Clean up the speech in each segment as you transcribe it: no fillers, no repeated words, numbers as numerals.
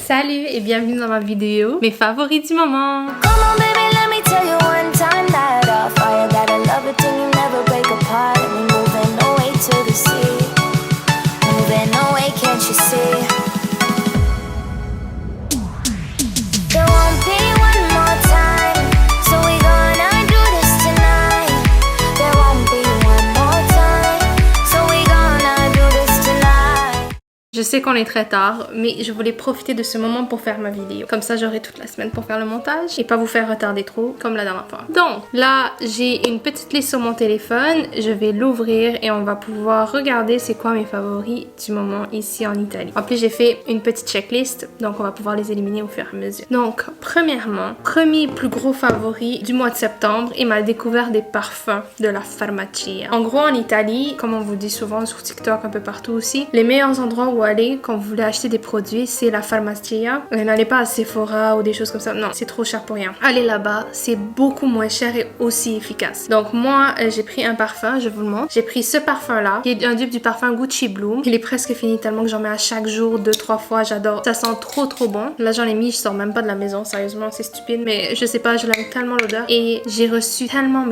Salut et bienvenue dans ma vidéo, mes favoris du moment. Je sais qu'on est très tard, mais je voulais profiter de ce moment pour faire ma vidéo. Comme ça, j'aurai toute la semaine pour faire le montage et pas vous faire retarder trop comme la dernière fois. Donc, là, j'ai une petite liste sur mon téléphone. Je vais l'ouvrir et on va pouvoir regarder c'est quoi mes favoris du moment ici en Italie. En plus, j'ai fait une petite checklist, donc on va pouvoir les éliminer au fur et à mesure. Donc, premièrement, premier plus gros favori du mois de septembre et ma découverte des parfums de la Farmacia. En gros, en Italie, comme on vous dit souvent sur TikTok, un peu partout aussi, les meilleurs endroits où aller quand vous voulez acheter des produits, c'est la Farmacia. N'allez pas à Sephora ou des choses comme ça. Non, c'est trop cher pour rien. Allez là-bas, c'est beaucoup moins cher et aussi efficace. Donc moi, j'ai pris un parfum, je vous le montre. J'ai pris ce parfum-là, qui est un dupe du parfum Gucci Bloom. Il est presque fini tellement que j'en mets à chaque jour, 2-3 fois. J'adore. Ça sent trop bon. Là, j'en ai mis, je sors même pas de la maison. Sérieusement, c'est stupide. Mais je sais pas, je l'aime tellement l'odeur. Et j'ai reçu tellement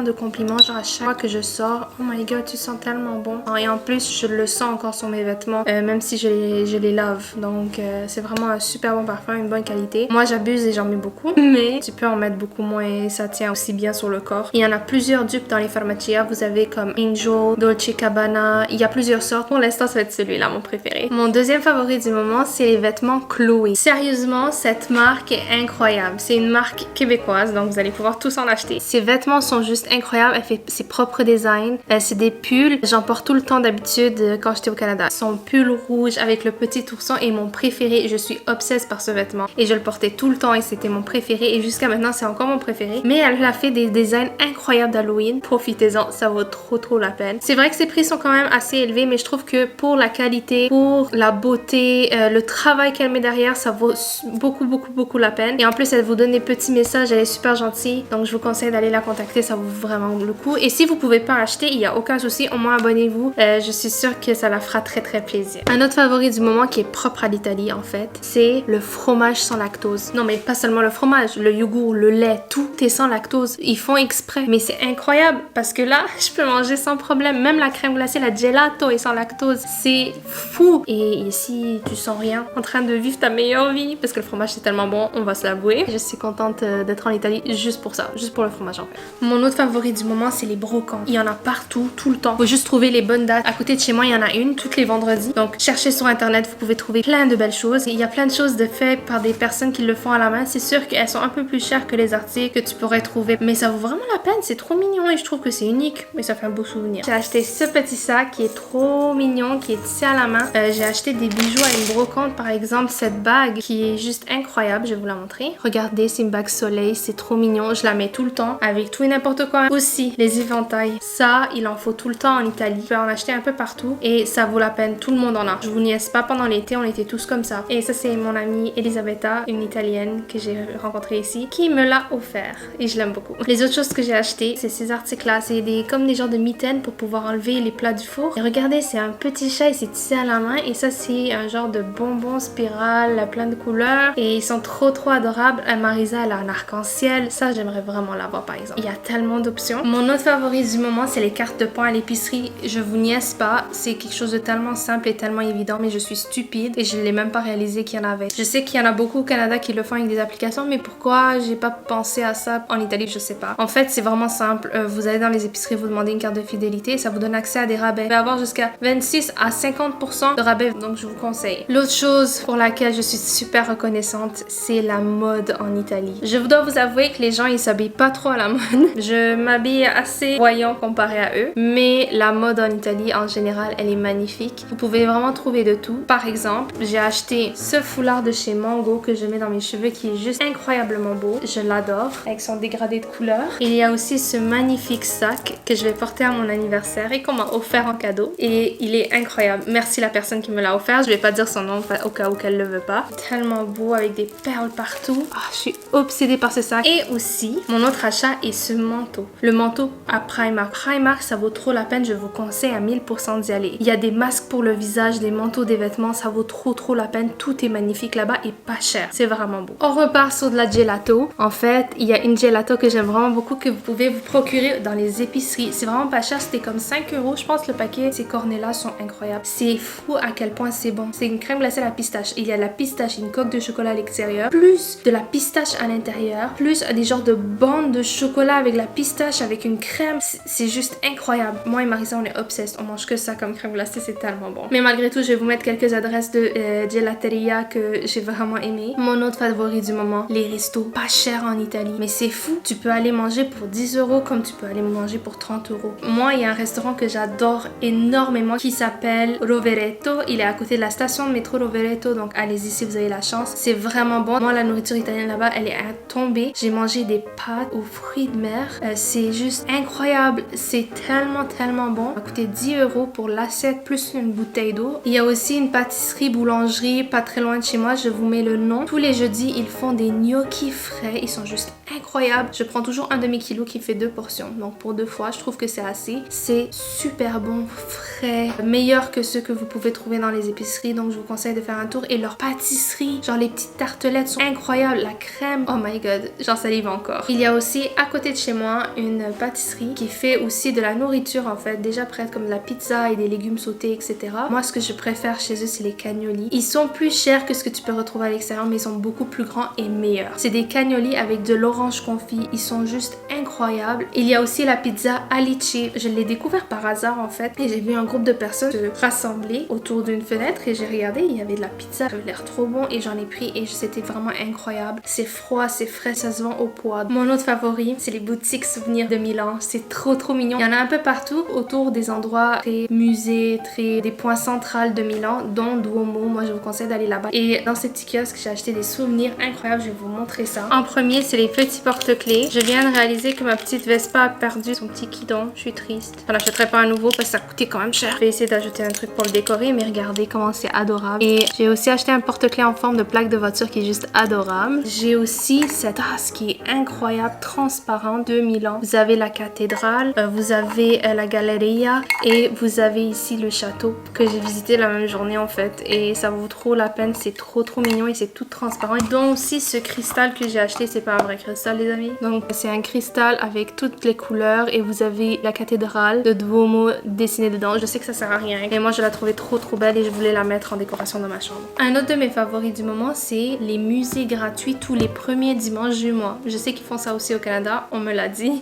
de compliments. Genre à chaque fois que je sors, oh my god, tu sens tellement bon. Et en plus, je le sens encore sur mes vêtements. Même si je les lave. Donc c'est vraiment un super bon parfum, une bonne qualité. Moi j'abuse et j'en mets beaucoup, mais tu peux en mettre beaucoup moins et ça tient aussi bien sur le corps. Il y en a plusieurs dupes dans les Farmacia. Vous avez comme Angel, Dolce Gabbana. Il y a plusieurs sortes. Pour l'instant ça va être celui-là mon préféré. Mon deuxième favori du moment c'est les vêtements Chloé. Sérieusement cette marque est incroyable. C'est une marque québécoise donc vous allez pouvoir tous en acheter. Ces vêtements sont juste incroyables. Elle fait ses propres designs. C'est des pulls. J'en porte tout le temps d'habitude quand j'étais au Canada. Son pull rouge avec le petit ourson est mon préféré. Je suis obsesse par ce vêtement et je le portais tout le temps et c'était mon préféré et jusqu'à maintenant c'est encore mon préféré. Mais elle a fait des designs incroyables d'Halloween. Profitez-en, ça vaut trop la peine. C'est vrai que ses prix sont quand même assez élevés mais je trouve que pour la qualité, pour la beauté, le travail qu'elle met derrière, ça vaut beaucoup la peine. Et en plus elle vous donne des petits messages, elle est super gentille donc je vous conseille d'aller la contacter, ça vaut vraiment le coup. Et si vous pouvez pas acheter, il y a aucun souci, au moins abonnez-vous. Je suis sûre que ça la fera très plaisir. Un autre favori du moment qui est propre à l'Italie en fait, c'est le fromage sans lactose. Non mais pas seulement le fromage, le yogourt, le lait, tout est sans lactose. Ils font exprès. Mais c'est incroyable parce que là, je peux manger sans problème. Même la crème glacée, la gelato est sans lactose. C'est fou. Et ici, tu sens rien en train de vivre ta meilleure vie parce que le fromage c'est tellement bon, on va se l'avouer. Je suis contente d'être en Italie juste pour ça, juste pour le fromage en fait. Mon autre favori du moment, c'est les brocantes. Il y en a partout, tout le temps. Faut juste trouver les bonnes dates. À côté de chez moi, il y en a une tous les vendredis. Donc cherchez sur internet, vous pouvez trouver plein de belles choses. Il y a plein de choses de faites par des personnes qui le font à la main. C'est sûr qu'elles sont un peu plus chères que les articles que tu pourrais trouver, mais ça vaut vraiment la peine. C'est trop mignon et je trouve que c'est unique, mais ça fait un beau souvenir. J'ai acheté ce petit sac qui est trop mignon, qui est tissé à la main. J'ai acheté des bijoux à une brocante, par exemple cette bague qui est juste incroyable. Je vais vous la montrer. Regardez, c'est une bague soleil, c'est trop mignon. Je la mets tout le temps avec tout et n'importe quoi. Aussi les éventails, ça il en faut tout le temps en Italie. Tu peux en acheter un peu partout et ça vaut la peine. Tout le monde en a. Je vous niaise pas, pendant l'été on était tous comme ça. Et ça c'est mon amie Elisabetta, une italienne que j'ai rencontrée ici, qui me l'a offert et je l'aime beaucoup. Les autres choses que j'ai achetées, c'est ces articles là, c'est comme des genres de mitaines pour pouvoir enlever les plats du four. Et regardez, c'est un petit chat et c'est tissé à la main et ça c'est un genre de bonbon spirale plein de couleurs et ils sont trop adorables. Marisa elle a un arc-en-ciel, ça j'aimerais vraiment l'avoir par exemple. Il y a tellement d'options. Mon autre favori du moment c'est les cartes de points à l'épicerie. Je vous niaise pas, c'est quelque chose de tellement simple et tellement évident, mais je suis stupide et je l'ai même pas réalisé qu'il y en avait. Je sais qu'il y en a beaucoup au Canada qui le font avec des applications, mais pourquoi j'ai pas pensé à ça en Italie, je sais pas. En fait c'est vraiment simple, vous allez dans les épiceries, vous demandez une carte de fidélité et ça vous donne accès à des rabais. Vous pouvez avoir jusqu'à 26 à 50% de rabais, donc je vous conseille. L'autre chose pour laquelle je suis super reconnaissante, c'est la mode en Italie. Je dois vous avouer que les gens ils s'habillent pas trop à la mode. Je m'habille assez voyant comparé à eux, mais la mode en Italie en général elle est magnifique. Vous pouvez vraiment trouver de tout. Par exemple, j'ai acheté ce foulard de chez Mango que je mets dans mes cheveux qui est juste incroyablement beau. Je l'adore avec son dégradé de couleurs. Et il y a aussi ce magnifique sac que je vais porter à mon anniversaire et qu'on m'a offert en cadeau. Et il est incroyable. Merci la personne qui me l'a offert. Je vais pas dire son nom au cas où qu'elle le veut pas. Tellement beau avec des perles partout. Oh, je suis obsédée par ce sac. Et aussi, mon autre achat est ce manteau. Le manteau à Primark. Primark, ça vaut trop la peine. Je vous conseille à 1000% d'y aller. Il y a des masques pour le visage, linge, des manteaux, des vêtements, ça vaut trop la peine. Tout est magnifique là-bas et pas cher. C'est vraiment beau. On repart sur de la gelato. En fait, il y a une gelato que j'aime vraiment beaucoup que vous pouvez vous procurer dans les épiceries. C'est vraiment pas cher, c'était comme 5 €. Je pense le paquet. Ces cornets-là sont incroyables. C'est fou à quel point c'est bon. C'est une crème glacée à la pistache. Il y a la pistache, une coque de chocolat à l'extérieur, plus de la pistache à l'intérieur, plus des genres de bandes de chocolat avec la pistache, avec une crème. C'est juste incroyable. Moi et Marissa, on est obsessed. On mange que ça comme crème glacée, c'est tellement bon. Mais malgré tout, je vais vous mettre quelques adresses de gelateria que j'ai vraiment aimé. Mon autre favori du moment, les restos pas chers en Italie. Mais c'est fou. Tu peux aller manger pour 10 € comme tu peux aller manger pour 30 €. Moi, il y a un restaurant que j'adore énormément qui s'appelle Rovereto. Il est à côté de la station de métro Rovereto. Donc allez-y si vous avez la chance. C'est vraiment bon. Moi, la nourriture italienne là-bas, elle est à tomber. J'ai mangé des pâtes aux fruits de mer. C'est juste incroyable. C'est tellement bon. Ça a coûté 10 € pour l'assiette plus une bouteille d'eau. Il y a aussi une pâtisserie boulangerie pas très loin de chez moi. Je vous mets le nom. Tous les jeudis, ils font des gnocchis frais. Ils sont juste incroyables. Je prends toujours un demi-kilo qui fait 2 portions. Donc pour 2 fois, je trouve que c'est assez. C'est super bon, frais, meilleur que ceux que vous pouvez trouver dans les épiceries. Donc je vous conseille de faire un tour. Et leur pâtisserie, genre les petites tartelettes sont incroyables. La crème, oh my god, j'en salive encore. Il y a aussi à côté de chez moi une pâtisserie qui fait aussi de la nourriture en fait, déjà prête comme de la pizza et des légumes sautés, etc. Moi, ce que je préfère chez eux, c'est les cannoli. Ils sont plus chers que ce que tu peux retrouver à l'extérieur, mais ils sont beaucoup plus grands et meilleurs. C'est des cannoli avec de l'orange confit. Ils sont juste incroyables. Il y a aussi la pizza alice. Je l'ai découvert par hasard en fait, et j'ai vu un groupe de personnes se rassembler autour d'une fenêtre et j'ai regardé, il y avait de la pizza. Ça avait l'air trop bon et j'en ai pris et c'était vraiment incroyable. C'est froid, c'est frais, ça se vend au poids. Mon autre favori, c'est les boutiques souvenirs de Milan. C'est trop mignon. Il y en a un peu partout autour des endroits très musées, des points centrales de Milan, dont Duomo. Moi, je vous conseille d'aller là-bas. Et dans ces petits kiosques, j'ai acheté des souvenirs incroyables. Je vais vous montrer ça. En premier, c'est les petits porte-clés. Je viens de réaliser que ma petite Vespa a perdu son petit guidon. Je suis triste. Je n'achèterai pas un nouveau parce que ça coûtait quand même cher. Je vais essayer d'ajouter un truc pour le décorer, mais regardez comment c'est adorable. Et j'ai aussi acheté un porte-clés en forme de plaque de voiture qui est juste adorable. J'ai aussi cette tasse qui est incroyable, transparente de Milan. Vous avez la cathédrale, vous avez la Galleria et vous avez ici le château que j'ai visité la même journée en fait. Et ça vaut trop la peine, c'est trop mignon et c'est tout transparent. Et donc aussi ce cristal que j'ai acheté, c'est pas un vrai cristal les amis. Donc c'est un cristal avec toutes les couleurs et vous avez la cathédrale de Duomo dessinée dedans. Je sais que ça sert à rien et moi je la trouvais trop belle et je voulais la mettre en décoration dans ma chambre. Un autre de mes favoris du moment, c'est les musées gratuits tous les premiers dimanches du mois. Je sais qu'ils font ça aussi au Canada, on me l'a dit.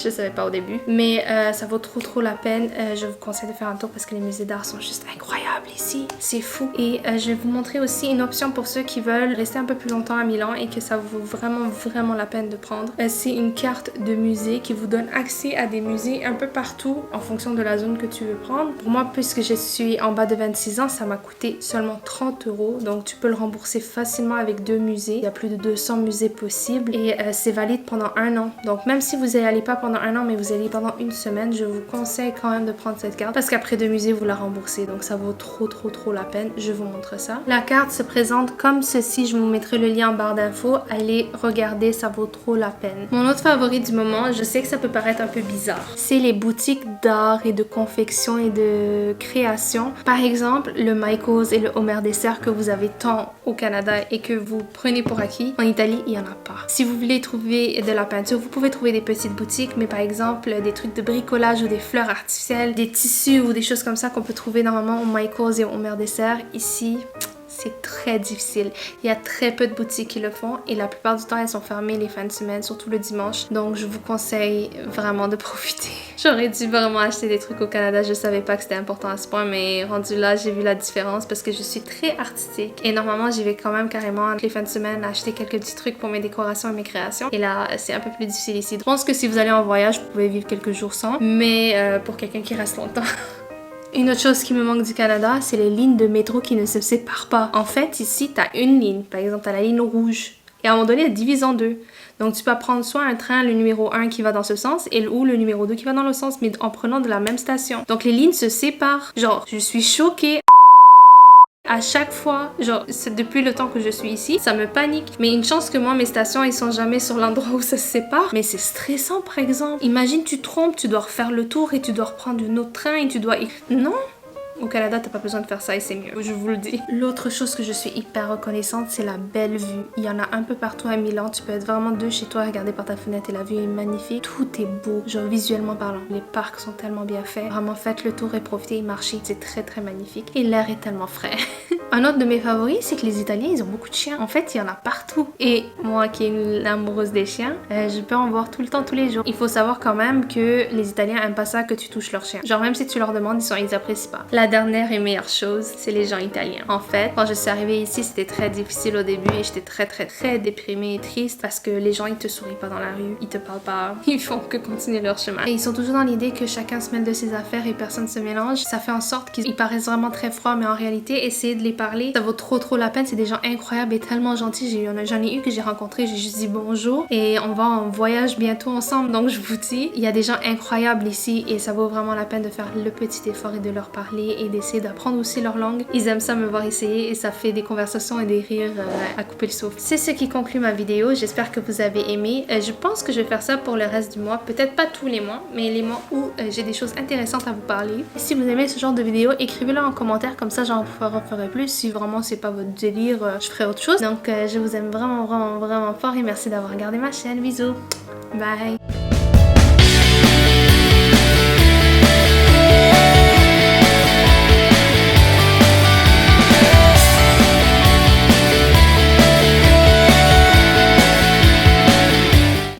Je savais pas au début, mais ça vaut trop la peine. Je vous conseille de faire un tour parce que les musées d'art sont juste incroyables ici. C'est fou. Et je vais vous montrer aussi une option pour ceux qui veulent rester un peu plus longtemps à Milan et que ça vaut vraiment la peine de prendre. C'est une carte de musée qui vous donne accès à des musées un peu partout en fonction de la zone que tu veux prendre. Pour moi, puisque je suis en bas de 26 ans, ça m'a coûté seulement 30 €. Donc tu peux le rembourser facilement avec 2 musées. Il y a plus de 200 musées possibles et c'est valide pendant 1 an. Donc même si vous n'y allez pas pendant 1 an, mais vous allez pendant une semaine, je vous conseille quand même de prendre cette carte parce qu'après 2 musées, vous la remboursez. Donc ça vaut trop la peine. Je vous montre ça. La carte se présente comme ceci. Je vous mettrai le lien en barre d'infos. Allez regarder, ça vaut trop la peine. Mon autre favori du moment, je sais que ça peut paraître un peu bizarre, c'est les boutiques d'art et de confection et de création. Par exemple, le Michaels et le Homer Dessert que vous avez tant au Canada et que vous prenez pour acquis, en Italie, il n'y en a pas. Si vous voulez trouver de la peinture, vous pouvez trouver des petites boutiques, mais par exemple, des trucs de bricolage ou des fleurs artificielles, des tissus ou des choses comme ça qu'on peut trouver normalement au Michaels et au Homer Dessert. Ici, c'est très difficile. Il y a très peu de boutiques qui le font et la plupart du temps, elles sont fermées les fins de semaine, surtout le dimanche. Donc, je vous conseille vraiment de profiter. J'aurais dû vraiment acheter des trucs au Canada. Je savais pas que c'était important à ce point, mais rendu là, j'ai vu la différence parce que je suis très artistique. Et normalement, j'y vais quand même carrément les fins de semaine acheter quelques petits trucs pour mes décorations et mes créations. Et là, c'est un peu plus difficile ici. Je pense que si vous allez en voyage, vous pouvez vivre quelques jours sans. Mais pour quelqu'un qui reste longtemps... Une autre chose qui me manque du Canada, c'est les lignes de métro qui ne se séparent pas. En fait, ici, tu as une ligne. Par exemple, tu as la ligne rouge. Et à un moment donné, elle divise en deux. Donc, tu peux prendre soit un train, le numéro 1 qui va dans ce sens, ou le numéro 2 qui va dans l'autre sens, mais en prenant de la même station. Donc, les lignes se séparent. Genre, je suis choquée. À chaque fois, genre, c'est depuis le temps que je suis ici, ça me panique. Mais une chance que moi, mes stations, ils sont jamais sur l'endroit où ça se sépare. Mais c'est stressant, par exemple. Imagine, tu te trompes, tu dois refaire le tour et tu dois reprendre un autre train et tu dois... Non! Au Canada, t'as pas besoin de faire ça et c'est mieux, je vous le dis. L'autre chose que je suis hyper reconnaissante, c'est la belle vue. Il y en a un peu partout à Milan. Tu peux être vraiment de chez toi, regarder par ta fenêtre et la vue est magnifique. Tout est beau, genre visuellement parlant. Les parcs sont tellement bien faits. Vraiment, faites le tour et profitez et marchez. C'est très magnifique. Et l'air est tellement frais. Un autre de mes favoris, c'est que les Italiens, ils ont beaucoup de chiens. En fait, il y en a partout. Et moi qui est une amoureuse des chiens, je peux en voir tout le temps, tous les jours. Il faut savoir quand même que les Italiens aiment pas ça que tu touches leurs chiens. Genre même si tu leur demandes, ils apprécient pas. La dernière et meilleure chose, c'est les gens italiens. En fait, quand je suis arrivée ici, c'était très difficile au début et j'étais très déprimée et triste parce que les gens, ils te sourient pas dans la rue, ils te parlent pas, ils font que continuer leur chemin. Et ils sont toujours dans l'idée que chacun se mêle de ses affaires et personne se mélange. Ça fait en sorte qu'ils paraissent vraiment très froids, mais en réalité, essayez de les parler, ça vaut trop la peine. C'est des gens incroyables et tellement gentils. J'en ai eu que j'ai rencontré, j'ai juste dit bonjour et on va en voyage bientôt ensemble. Donc je vous dis, il y a des gens incroyables ici et ça vaut vraiment la peine de faire le petit effort et de leur parler et d'essayer d'apprendre aussi leur langue. Ils aiment ça me voir essayer et ça fait des conversations et des rires à couper le souffle. C'est ce qui conclut ma vidéo. J'espère que vous avez aimé. Je pense que je vais faire ça pour le reste du mois. Peut-être pas tous les mois, mais les mois où j'ai des choses intéressantes à vous parler. Si vous aimez ce genre de vidéo, écrivez-le en commentaire, comme ça j'en ferai plus. Si vraiment c'est pas votre délire, je ferai autre chose. Donc je vous aime vraiment fort et merci d'avoir regardé ma chaîne. Bisous, bye.